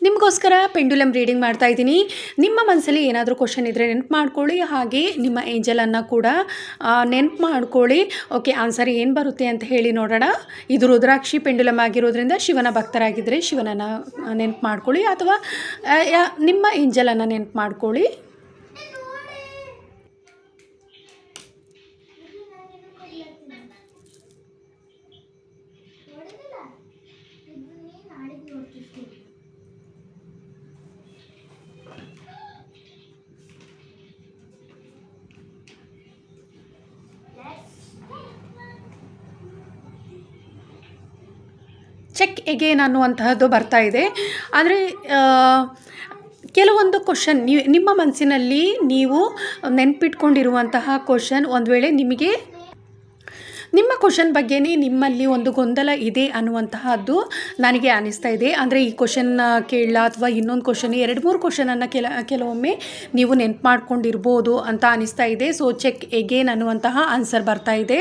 ನಿಮಗೋಸ್ಕರ pendulum reading ಮಾಡ್ತಾ ಇದ್ದೀನಿ. ನಿಮ್ಮ ಮನಸ್ಸಲ್ಲಿ ಏನಾದರೂ ಕ್ವಶನ್ ಇದ್ದರೆ ನೆನಪು ಮಾಡ್ಕೊಳ್ಳಿ, ಹಾಗೆ ನಿಮ್ಮ ಏಂಜಲನ್ನು ಕೂಡ ನೆನಪು ಮಾಡ್ಕೊಳ್ಳಿ. ಓಕೆ, ಆನ್ಸರ್ ಏನು ಬರುತ್ತೆ ಅಂತ ಹೇಳಿ ನೋಡೋಣ. ಇದು ರುದ್ರಾಕ್ಷಿ ಪೆಂಡುಲಮ್ ಆಗಿರೋದ್ರಿಂದ ಶಿವನ ಭಕ್ತರಾಗಿದ್ದರೆ ಶಿವನನ್ನು ನೆನಪು ಮಾಡ್ಕೊಳ್ಳಿ, ಅಥವಾ ನಿಮ್ಮ ಏಂಜಲನ್ನು ನೆನಪು ಮಾಡ್ಕೊಳ್ಳಿ. ಚೆಕ್ ಎಗೇನ್ ಅನ್ನುವಂತಹದ್ದು ಬರ್ತಾ ಇದೆ. ಆದರೆ ಕೆಲವೊಂದು ಕ್ವಶನ್ ನಿಮ್ಮ ಮನಸ್ಸಿನಲ್ಲಿ ನೀವು ನೆನಪಿಟ್ಕೊಂಡಿರುವಂತಹ ಕ್ವಶನ್, ಒಂದು ವೇಳೆ ನಿಮಗೆ ನಿಮ್ಮ ಕ್ವಶನ್ ಬಗ್ಗೆನೇ ನಿಮ್ಮಲ್ಲಿ ಒಂದು ಗೊಂದಲ ಇದೆ ಅನ್ನುವಂತಹದ್ದು ನನಗೆ ಅನ್ನಿಸ್ತಾ ಇದೆ. ಅಂದರೆ ಈ ಕ್ವಶನ್ ಕೇಳಲ್ಲ, ಅಥವಾ ಇನ್ನೊಂದು ಕ್ವಶನ್, 2-3 ಕ್ವಶನನ್ನು ಕೆಲವೊಮ್ಮೆ ನೀವು ನೆನಪು ಮಾಡ್ಕೊಂಡಿರ್ಬೋದು ಅಂತ ಅನ್ನಿಸ್ತಾ ಇದೆ. ಸೊ ಚೆಕ್ ಎಗೇನ್ ಅನ್ನುವಂತಹ ಆನ್ಸರ್ ಬರ್ತಾ ಇದೆ.